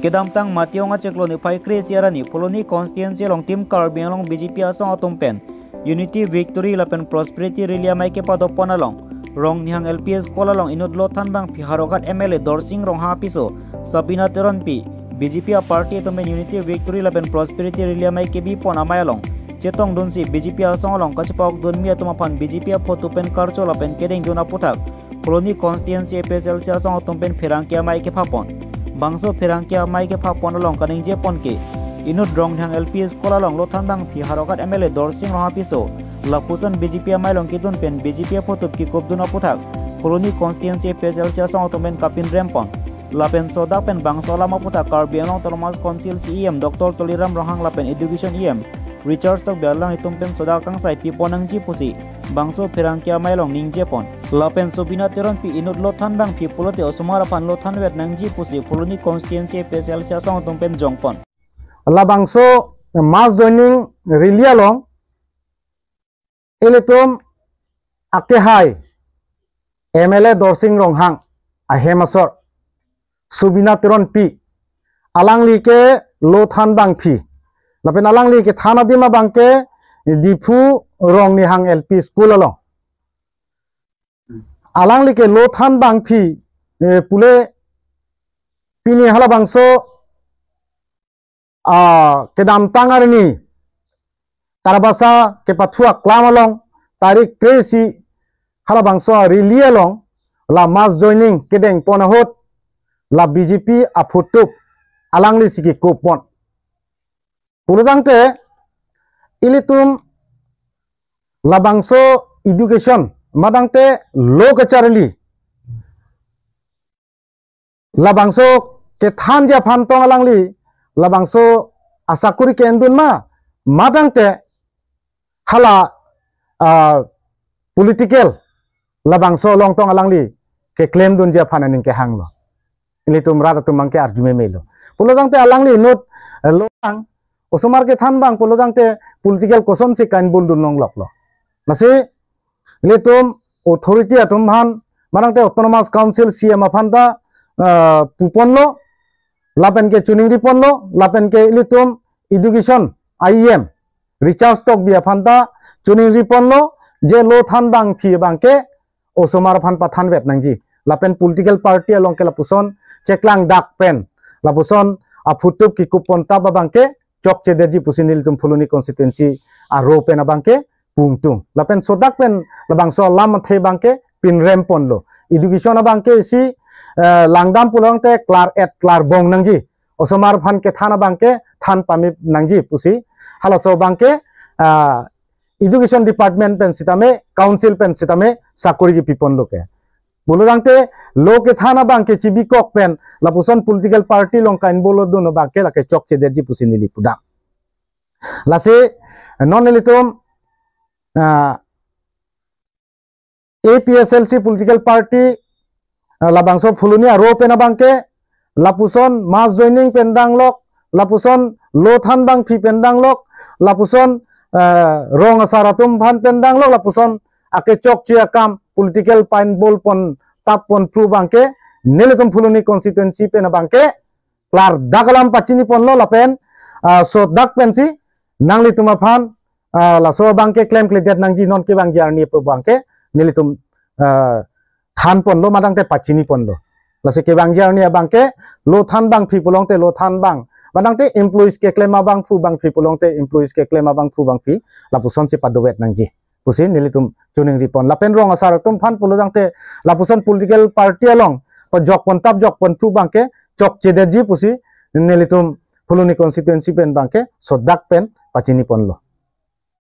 kedam tang mationg ceklo ni pai kresiara ni poloni constituency long tim Karbi long BJP asong atompen unity victory lapen prosperity rilia mai ke padopon along rong nihang LPS kola long inut lotan bang piharokat MLA Dorsing rong hapiso Sabina Teron pi BJP a party tomen unity victory lapen prosperity rilia mai ke bi pon amai along cetong donsi BJP asong along kachpok donmi atomapan BJP a fotopen karcho lapen kedeng dona putak poloni constituency PSLC asong atompen firangkia mai ke phapon bangso firangkia mai ke phapon along kaning je pon ke inut rong nihang LPS kola long lotan bang piharokat MLA Dorsing rong hapiso lapusan BJP mai long kitun pen BJP foto ki kopduna putak koloni constituency PSLC asong otomen kapin rempon lapen soda pen bangso lama putak Karbi long Thomas Council CEM Dr. Toliram rohang lapen education EM Richard Stock biarlang hitung pen soda kang sai pi ponang ji pusi bangso firangkia mai long ning je pon lapen Sabina Teron pi inut lotan bang pi pulote osumara pan lotan wet nang ji pusi koloni constituency PSLC asong otompen jongpon la bangso mass joining rilia long Ilitum akehai MLA Dorsing Ronghang ahemasor Sabina Teron pi alangli ke lothan bang pi lapen alangli ke thana dima bang ke dipu rong ni hang LP school along alangli ke lothan bang pi pule pini hala bangso kedam tangar ni tarabasa ke pathua klamalong tarik kresi hala bangso rilia long la mass joining kedeng ponahot la BJP afutup alangli siki kupon puludangte ilitum la bangso education madangte lokacharli la bangso ke thanja phantong alangli la bangso asakuri ke endun ma madangte hala political labangso longtong alangli ke claim dun je phananing ke hanglo ini tumrata tumangke arjume melo polodangte alangli not lotang osomar ke than bang polodangte political koson se kain bul dun long loklo nase ini tum authority atum han marangte autonomous council CM afanda puponlo lapen ke chuning riponlo lapen ke ilitum education IEM Richard Stock biya phanta chuning riponlo je lo than bang phi bangke osomar phan pathan vet nangji lapen political party along ke lapuson cheklang dak pen lapuson afutup ki kupon taba bangke chok chederji pusinil tum fuluni constituency aro pen abangke pungtung lapen sodak pen labang so lam the bangke pin rempon lo education abangke si langdam pulongte klar et klar bong nangji osomar phan ke thana bangke than pami nangji pusi hala so bangke education department pen sitame council pen sitame sakuri ki pipon loke buludangte loke thana bangke chibikok pen lapuson political party long kain bolo duno bangke lake chok chederji pusinili puda lase non elitum APSLC political party labangso fuluni aro pen bangke lapuson mass joining pendang lok lapuson lothan bang phi pendang lok lapuson rong asaratum phan pendang lok lapuson ake chok chia kam political pain bol pon tap pon pru bangke neletum fuluni constituency pen bangke klar dagalam pachini pon lo lapen so dak pensi nangli tuma phan la so bangke claim clear nangji non ke bang jarni pe bangke neletum than pon lo madangte pachini pon lo lase ke bang jarni bangke lo than bang phi pulongte lo than bang madangte employees ke claim abang fu bang phi pulongte employees ke claim abang fu bang phi lapuson si padowet nangji pusin nilitum chuning ripon lapen rong asar tum phan puludangte lapuson political party along pa jok pon tap jok pon fu bangke chok chederji pusi nilitum fuluni constituency pen bangke sodak pen pachini pon lo